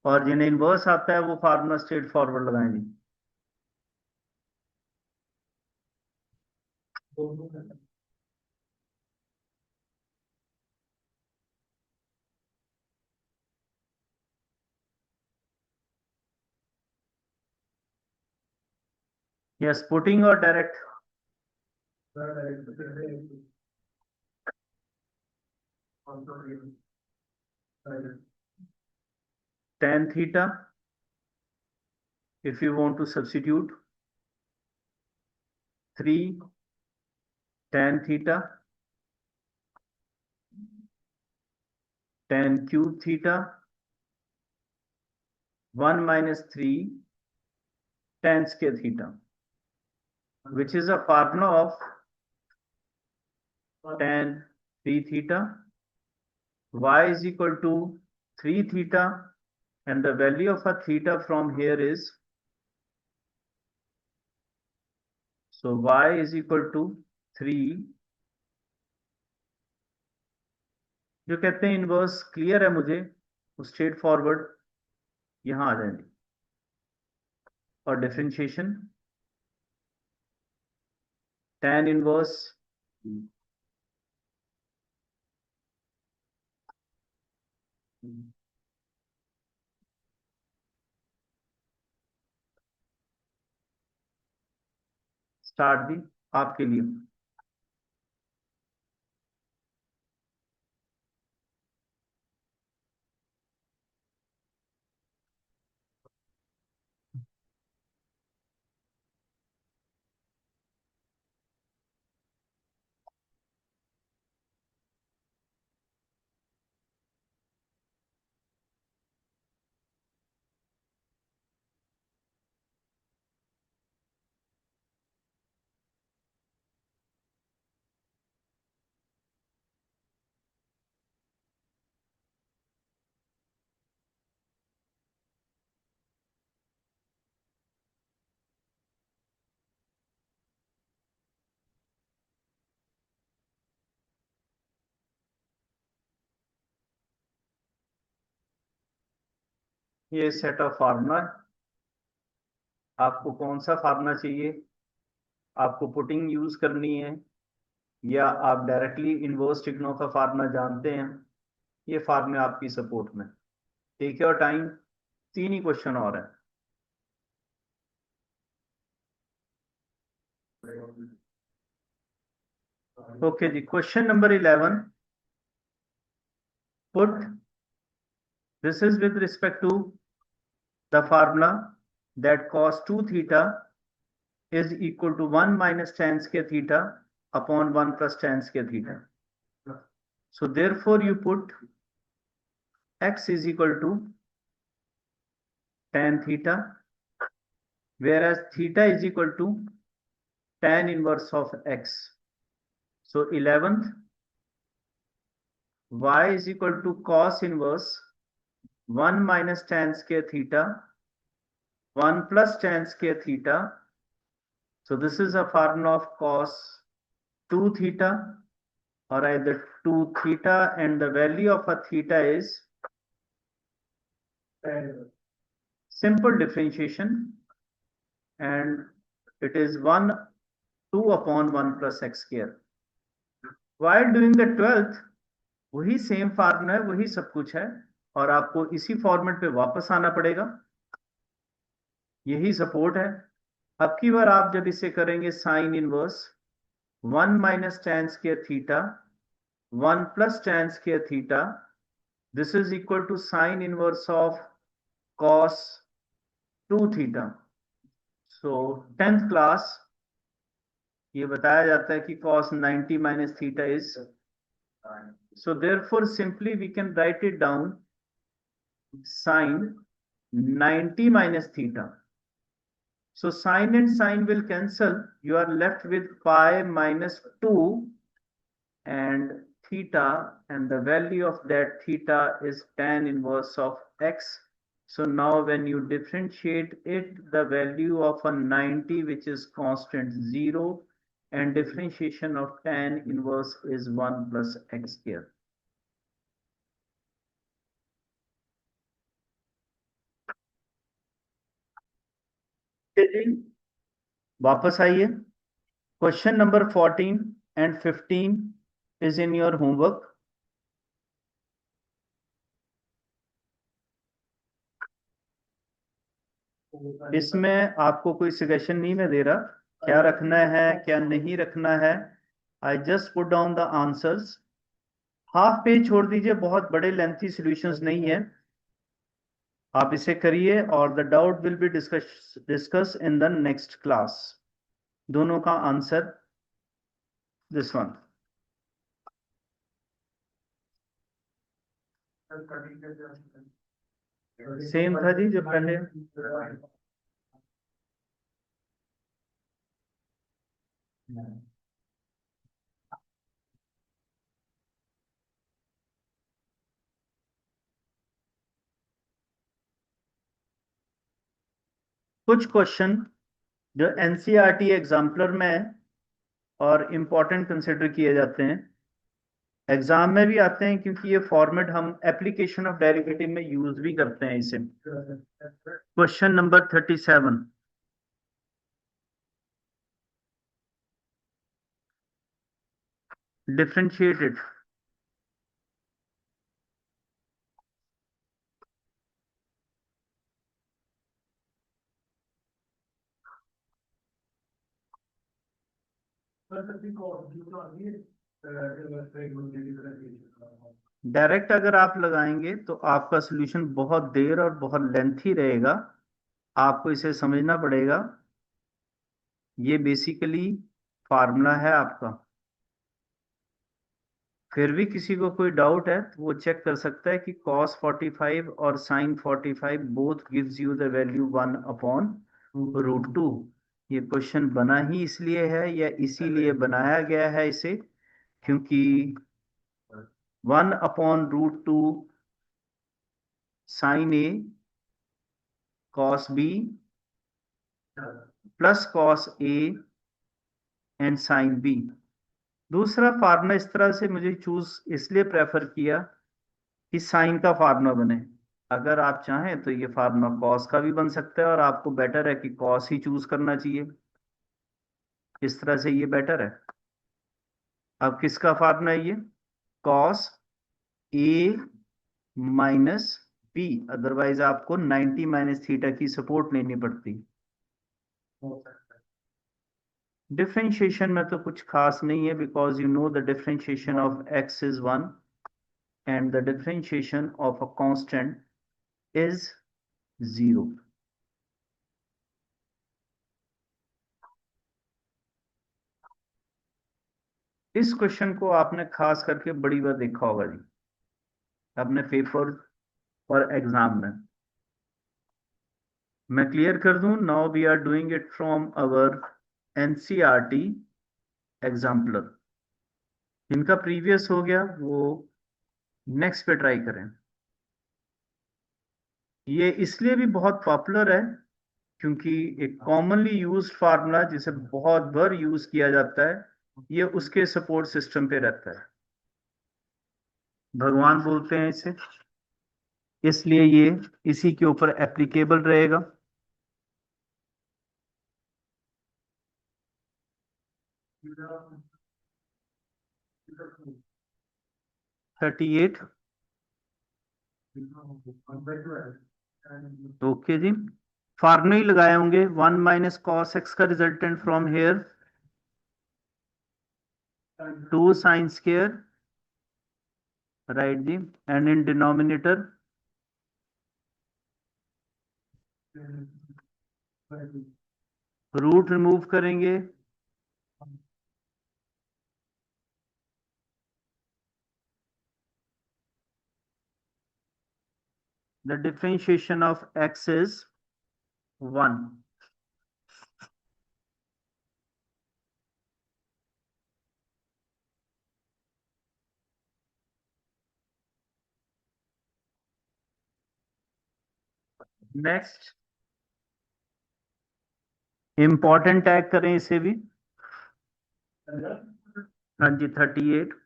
और जिन्हें इनवर्स आता है वो फार्मूला स्ट्रेट फॉरवर्ड लगाएं जी। यस, पुटिंग और direct. tan theta, if you want to substitute 3 tan theta, tan cube theta 1 minus 3 tan square theta, which is a formula of tan 3 theta. Y is equal to 3 theta, and the value of a theta from here is, so y is equal to 3. जो कहते हैं inverse clear है मुझे, straight forward यहां आ जाएंगे, और differentiation tan inverse start the आपके लिए। ये सेट ऑफ फार्मूला, आपको कौन सा फार्मूला चाहिए, आपको पुटिंग यूज करनी है या आप डायरेक्टली इनवर्स टिग्नो का फार्मूला जानते हैं, ये फार्मूला आपकी सपोर्ट में। ठीक है, और टाइम 3 ही क्वेश्चन और है। ओके जी, question number 11, put this is with respect to the formula that cos 2 theta is equal to 1 minus tan square theta upon 1 plus tan square theta. So therefore you put x is equal to tan theta, whereas theta is equal to tan inverse of x. So 11th, y is equal to cos inverse 1 minus tan square theta 1 plus tan square theta. So this is a formula of cos 2 theta, or either 2 theta, and the value of a theta is simple differentiation, and it is 1 2 upon 1 plus x square. While doing the 12th, वही same formula है, वही सब कुछ है, और आपको इसी format पे वापस आना पड़ेगा, यही सपोर्ट है। अब की बार आप जब इसे करेंगे sine inverse 1 minus tan square theta 1 plus tan square theta, this is equal to sine inverse of cos 2 theta. So 10th class ये बताया जाता है कि cos 90 minus theta is, so therefore simply we can write it down sin 90 minus theta. So sin and sin will cancel, you are left with pi minus 2 and theta, and the value of that theta is tan inverse of x. So now when you differentiate it, the value of a 90, which is constant, 0, and differentiation of tan inverse is 1 plus x square. वापस आइए, question number 14 and 15 is in your homework. इसमें आपको कोई suggestion नहीं मैं दे रहा, क्या रखना है क्या नहीं रखना है, I just put down the answers. Half page छोड़ दीजिए, बहुत बड़े लेंथी सॉल्यूशंस नहीं है, आप इसे करिए और the doubt will be discuss in the next class. दोनों का आंसर दिस वन। सेम था जी जो पहले। कुछ क्वेश्चन जो एनसीईआरटी एग्जाम्पलर में है और इम्पोर्टेंट कंसिडर किए जाते हैं, एग्जाम में भी आते हैं, क्योंकि ये फॉर्मेट हम एप्लीकेशन ऑफ डेरिवेटिव में यूज भी करते हैं इसे। Question number 37, differentiated. डायरेक्ट अगर आप लगाएंगे तो आपका सोल्यूशन बहुत देर और बहुत लेंथी रहेगा, आपको इसे समझना पड़ेगा। ये बेसिकली फार्मूला है आपका। फिर भी किसी को कोई डाउट है तो वो चेक कर सकता है कि cos 45 और sin 45 both gives you the value 1/√2। ये क्वेश्चन बना ही इसलिए है या इसीलिए बनाया गया है इसे, क्योंकि 1/√2 sin A cos B plus cos A and sin B। दूसरा फार्मूला इस तरह से मुझे चूज इसलिए प्रेफर किया कि साइन का फार्मूला बने। अगर आप चाहें तो ये फार्मूला कॉस का भी बन सकता है, और आपको बेटर है कि कॉस ही चूज करना चाहिए। इस तरह से ये बेटर है। अब किसका फार्मूला है ये? Cos A minus B, otherwise आपको 90 माइनस थीटा की सपोर्ट लेनी पड़ती। डिफरेंशिएशन में तो कुछ खास नहीं है, because you know the differentiation of x is 1 and the differentiation of a constant is 0. इस क्वेश्चन को आपने खास करके बड़ी बार देखा होगा जी अपने पेपर और एग्जाम में। मैं क्लियर कर दूं, now we are doing it from our NCERT exemplar. जिनका प्रीवियस हो गया वो नेक्स्ट पे ट्राई करें। ये इसलिए भी बहुत पॉपुलर है क्योंकि एक कॉमनली यूज्ड फार्मूला जिसे बहुत बार यूज किया जाता है, ये उसके सपोर्ट सिस्टम पे रहता है। भगवान बोलते हैं इसे, इसलिए ये इसी के ऊपर एप्लीकेबल रहेगा। Thirty eight. ओके जी, फार्मूला ही लगाए होंगे। 1 - cos x का resultant from here 2 sin square, right जी, and in denominator root remove करेंगे, the differentiation of x is 1. Next important tag करें इसे भी। हाँ जी, 38।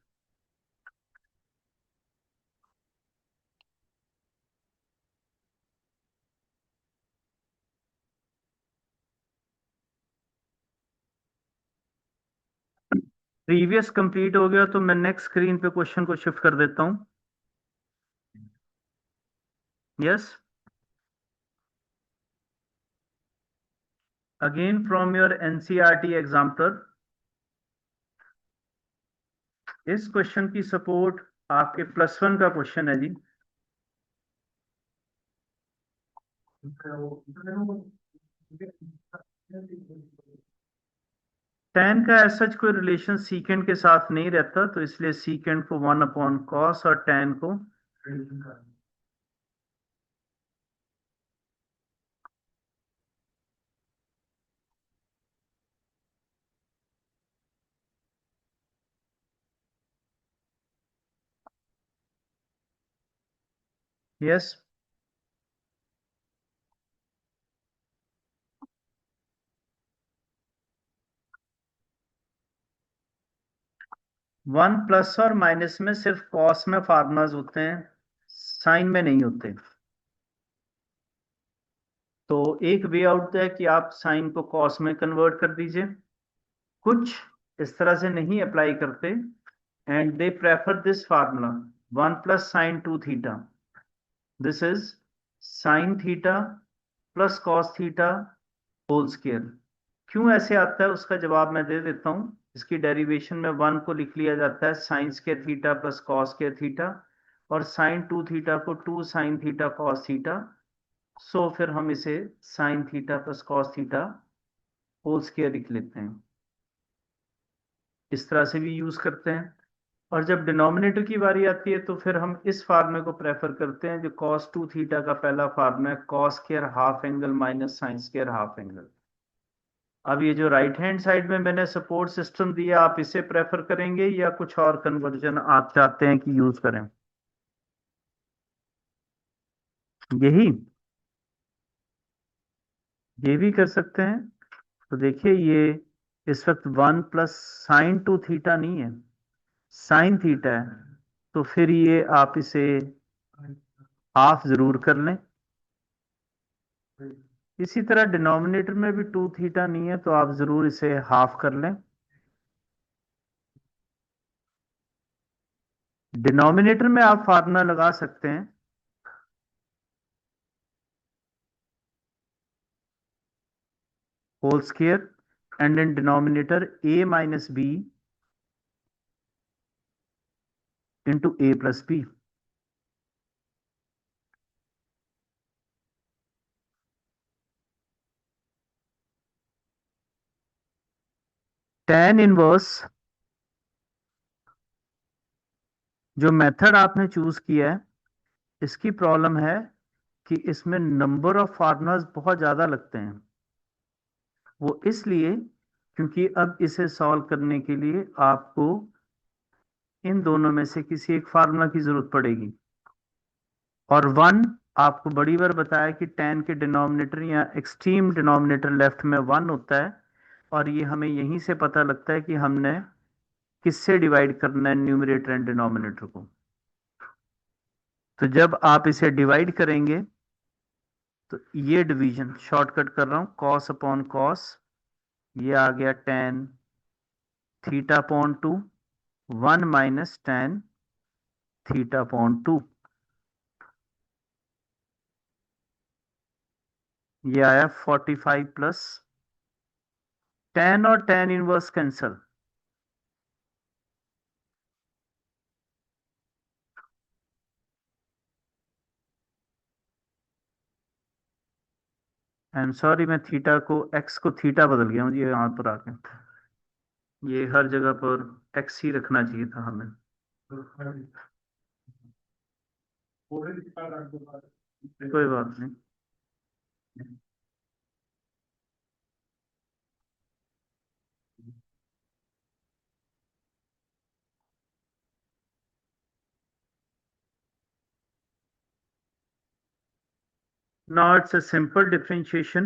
प्रीवियस कंप्लीट हो गया तो मैं नेक्स्ट स्क्रीन पे क्वेश्चन को शिफ्ट कर देता हूं। Yes, again from your NCERT exemplar. इस क्वेश्चन की सपोर्ट आपके +1 का क्वेश्चन है जी। tan का ऐसा कोई रिलेशन सीकेंड के साथ नहीं रहता, तो इसलिए सीकेंड को 1/cos और tan को Yes. वन प्लस और माइनस में सिर्फ कॉस में फार्मूलाज होते हैं, साइन में नहीं होते। तो एक वे आउट है कि आप साइन को कॉस में कन्वर्ट कर दीजिए। कुछ इस तरह से नहीं अप्लाई करते, and they prefer this formula, one plus sine two theta, this is sine theta plus cos theta whole square. क्यों ऐसे आता है उसका जवाब मैं दे देता हूं। इसकी डेरिवेशन में वन को लिख लिया जाता है sine square theta plus cos square theta, और साइन टू थीटा को two sine theta cos theta. So फिर हम इसे sine theta plus cos theta whole square लिख लेते हैं। इस तरह से भी यूज करते हैं। और जब डिनोमिनेटर की बारी आती है तो फिर हम इस फार्मूले को प्रेफर करते हैं, जो कॉस टू थीटा का पहला फार्मूला है, cos square half angle minus sine square half angle. अब ये जो राइट हैंड साइड में मैंने सपोर्ट सिस्टम दिया, आप इसे प्रेफर करेंगे या कुछ और कन्वर्जन आप चाहते हैं कि यूज करें? यही, ये भी कर सकते हैं। तो देखिए ये इस वक्त one plus sine two theta नहीं है, साइन थीटा है, तो फिर ये आप इसे हाफ जरूर कर लें। इसी तरह डिनोमिनेटर में भी टू थीटा नहीं है, तो आप जरूर इसे हाफ कर लें। डिनोमिनेटर में आप फार्मूला लगा सकते हैं, whole square, and in denominator a minus B into a plus B. tan inverse जो मेथड आपने चूज किया है, इसकी प्रॉब्लम है कि इसमें नंबर ऑफ फार्मूलाज बहुत ज्यादा लगते हैं। वो इसलिए क्योंकि अब इसे सॉल्व करने के लिए आपको इन दोनों में से किसी एक फार्मूला की जरूरत पड़ेगी। और वन आपको बड़ी बार बताया कि tan के डिनोमिनेटर या एक्सट्रीम डिनोमिनेटर लेफ्ट में वन होता है, और ये हमें यहीं से पता लगता है कि हमने किससे डिवाइड करना है न्यूमरेटर एंड डिनोमिनेटर को। तो जब आप इसे डिवाइड करेंगे तो ये डिवीजन शॉर्टकट कर रहा हूं, कॉस अपॉन कॉस, ये आ गया tan theta upon two, one minus tan theta upon two, ये आया 45 प्लस tan और tan inverse cancel, I am sorry, मैं थीटा को x को थीटा बदल गया हूँ ये यहाँ पर आके। ये हर जगह पर x ही रखना चाहिए था हमें। कोई बात नहीं। Now it's a simple differentiation.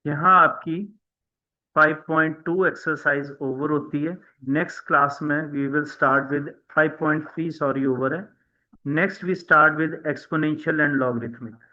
यहाँ आपकी 5.2 एक्सरसाइज ओवर होती है। नेक्स्ट क्लास में we will start with 5.3, sorry over है। Next we start with exponential and logarithmic.